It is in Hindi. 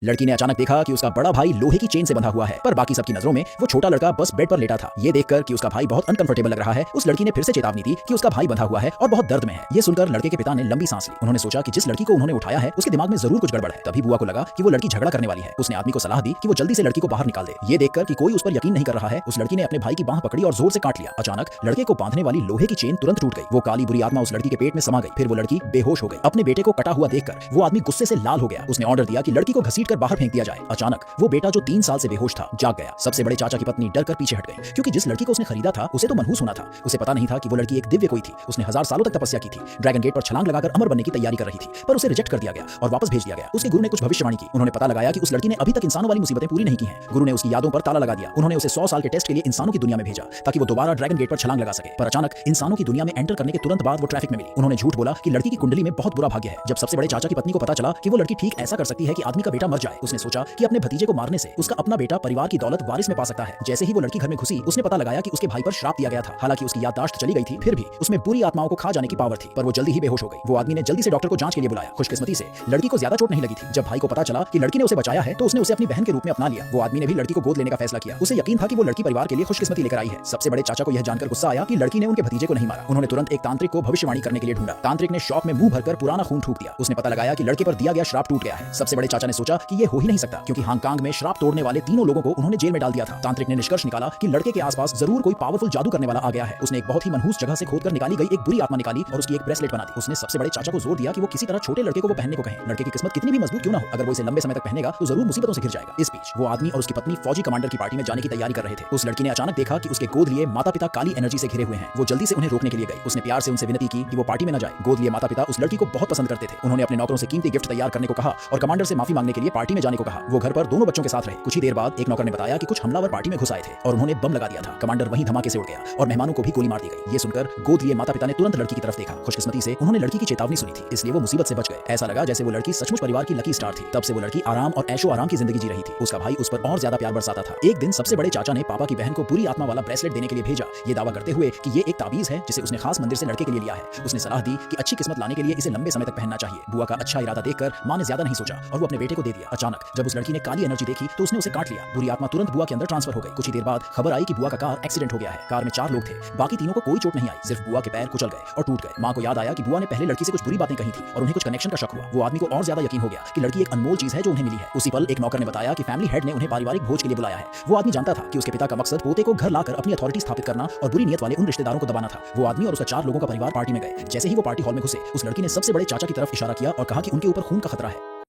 लड़की ने अचानक देखा कि उसका बड़ा भाई लोहे की चेन से बंधा हुआ है, पर बाकी सबकी नजरों में वो छोटा लड़का बस बेड पर लेटा था। ये देखकर कि उसका भाई बहुत अनकंफर्टेबल लग रहा है, उस लड़की ने फिर से चेतावनी दी कि उसका भाई बंधा हुआ है और बहुत दर्द में है। ये सुनकर लड़के के पिता ने लंबी सांस ली। उन्होंने सोचा कि जिस लड़की को उन्होंने उठाया है उसके दिमाग में जरूर कुछ गड़बड़ है। तभी बुआ को लगा कि वो लड़की झगड़ा करने वाली है। उसने आदमी को सलाह दी कि वो जल्दी से लड़की को बाहर निकाल दे। ये देखकर कि कोई उस पर यकीन नहीं कर रहा है, उस लड़की ने अपने भाई की बांह पकड़ी और जोर से काट लिया। अचानक लड़के को बांधने वाली लोहे की चेन तुरंत टूट गई। वो काली बुरी आत्मा उस लड़की के पेट में समा गई। फिर वो लड़की बेहोश हो गई। अपने बेटे को कटा हुआ देखकर वो आदमी गुस्से से लाल हो गया। उसने ऑर्डर दिया कि लड़की को घसीटकर बाहर फेंक दिया जाए। अचानक वो बेटा जो 3 साल से बेहोश था जाग गया। सबसे बड़े चाचा की पत्नी डरकर पीछे हट गई, क्योंकि जिस लड़की को उसने खरीदा था उसे तो मनहूस होना था। उसे पता नहीं था कि वो लड़की एक दिव्य कोई थी। उसने 1000 सालों तक तपस्या की थी, ड्रैगन गेट पर छलांग लगाकर अमर बनने की तैयारी कर रही थी, पर उसे रिजेक्ट कर दिया गया और वापस भेज दिया गया। उसके गुरु ने कुछ भविष्यवाणी की। उन्होंने पता लगाया कि उस लड़की ने अभी तक इंसानों वाली मुसीबतें पूरी नहीं की हैं। गुरु ने उसकी यादों पर ताला लगा दिया। उन्होंने उसे 100 साल के टेस्ट के लिए इंसानों की दुनिया में भेजा ताकि वो दोबारा ड्रैगन गेट पर छलांग लगा सके। पर अचानक इंसानों की दुनिया में एंटर करने के तुरंत बाद वो ट्रैफिक में मिली। उन्होंने झूठ बोला कि लड़की की कुंडली में बहुत बुरा भाग्य है। जब सबसे बड़े चाचा की पत्नी को पता चला कि वो लड़की ठीक ऐसा कर सकती है कि आदमी का बेटा मर जाए, उसने सोचा कि अपने भतीजे को मारने से उसका अपना बेटा परिवार की दौलत वारिस में पा सकता है। जैसे ही वो लड़की घर में घुसी, उसने पता लगाया कि उसके भाई पर श्राप दिया गया था। हालांकि उसकी याददाश्त चली गई थी, फिर भी उसमें बुरी आत्माओं को खा जाने की पावर थी, पर वो जल्दी ही बेहोश हो गई। वो आदमी ने जल्दी से डॉक्टर को जांच के लिए बुलाया। खुशकिस्मती से लड़की को ज्यादा चोट नहीं लगी थी। जब भाई को पता चला कि लड़की ने उसे बचाया है तो उसने उसे अपनी बहन के रूप में अपना लिया। वो आदमी ने भी लड़की को गोद लेने का फैसला किया। उसे यकीन था कि वो लड़की परिवार के लिए खुशकिस्मती लेकर आई है। सबसे बड़े चाचा को यह जानकर गुस्सा आया कि लड़की ने उनके भतीजे को नहीं मारा। उन्होंने तुरंत एक तांत्रिक को भविष्यवाणी करने के लिए ढूंढा। तांत्रिक ने शौक में मुंह भरकर पुराना खून थूक दिया। उसने पता लगाया कि लड़के पर दिया गया श्राप टूट गया है। सबसे बड़े चाचा ने सोचा कि ये हो ही नहीं सकता, क्योंकि हांगकांग में श्राप तोड़ने वाले तीनों लोगों को उन्होंने जेल में डाल दिया था। तांत्रिक ने निष्कर्ष निकाला कि लड़के के आसपास जरूर कोई पावरफुल जादू करने वाला आ गया है। उसने एक बहुत ही मनहूस जगह से खोदकर निकाली गई एक बुरी आत्मा निकाली और उसकी एक ब्रेसलेट बना दी। उसने सबसे बड़े चाचा को जोर दिया कि वो किसी तरह छोटे लड़के को वो पहनने को कहें। लड़के की किस्मत कितनी भी मजबूत क्यों ना हो, अगर वो इसे लंबे समय तक पहनेगा तो जरूर मुसीबतों से घिर जाएगा। इस बीच वो आदमी और उसकी पत्नी फौजी कमांडर की पार्टी में जाने की तैयारी कर रहे थे। उस लड़की ने अचानक देखा कि उसके गोद लिए माता पिता काली एनर्जी से घिरे हुए हैं। वो जल्दी से उन्हें रोकने के लिए गई। उसने प्यार से उनसे विनती की कि वो पार्टी में न जाए। गोद लिए माता पिता उस लड़की को बहुत पसंद करते थे। उन्होंने अपने नौकरों से कीमती गिफ्ट तैयार करने को कहा और कमांडर से माफी मांगने के लिए पार्टी में जाने को कहा। वो घर पर दोनों बच्चों के साथ रहे। कुछ ही देर बाद एक नौकर ने बताया कि कुछ हमलावर पार्टी में घुस आए थे और उन्होंने बम लगा दिया था। कमांडर वहीं धमाके से उड़ गया और मेहमानों को भी गोली मार दी गई। ये सुनकर गोद लिए माता पिता ने तुरंत लड़की की तरफ देखा। खुशकिस्मती से उन्होंने लड़की की चेतावनी सुनी थी, इसलिए वो मुसीबत से बच गए। ऐसा लगा जैसे वो लड़की सचमुच परिवार की लकी स्टार थी। तब से वो लड़की आराम और ऐशो आराम की जिंदगी जी रही थी। उसका भाई उस पर और ज्यादा प्यार बरसाता था। एक दिन सबसे बड़े चाचा ने पापा की बहन को बुरी आत्मा वाला ब्रेसलेट देने के लिए भेजा, ये दावा करते हुए कि ये एक ताबीज है जिसे उसने खास मंदिर से लड़के के लिए लिया है। उसने सलाह दी कि अच्छी किस्मत लाने के लिए इसे लंबे समय तक पहनना चाहिए। बुआ का अच्छा इरादा देखकर मां ने ज्यादा नहीं सोचा और वो अपने बेटे को दे दिया। अचानक जब उस लड़की ने काली एनर्जी देखी तो उसने उसे काट लिया। बुरी आत्मा तुरंत बुआ के अंदर ट्रांसफर हो गई। कुछ ही देर बाद खबर आई कि बुआ का कार एक्सीडेंट हो गया है। कार में 4 लोग थे, बाकी तीनों को कोई चोट नहीं आई, सिर्फ बुआ के पैर कुचल गए और टूट गए। मां को याद आया कि बुआ ने पहले लड़की से कुछ बुरी बातें कही थी और उन्हें कुछ कनेक्शन का शक हुआ। वो आदमी को और ज्यादा यकीन हो गया कि लड़की एक अनमोल चीज है जो उन्हें मिली है। उसी पल एक नौकर ने बताया कि फैमिली हेड ने उन्हें पारिवारिक भोज के लिए बुलाया है। वो आदमी जानता था कि उसके पिता का मकसद पोते को घर लाकर अपनी अथॉरिटी स्थापित करना और बुरी नीयत वाले उन रिश्तेदारों को दबाना था। वो आदमी और उसका 4 लोगों का परिवार पार्टी में गए। जैसे ही वो पार्टी हॉल में घुसे, उस लड़की ने सबसे बड़े चाचा की तरफ इशारा किया और कहा कि उनके ऊपर खून का खतरा है।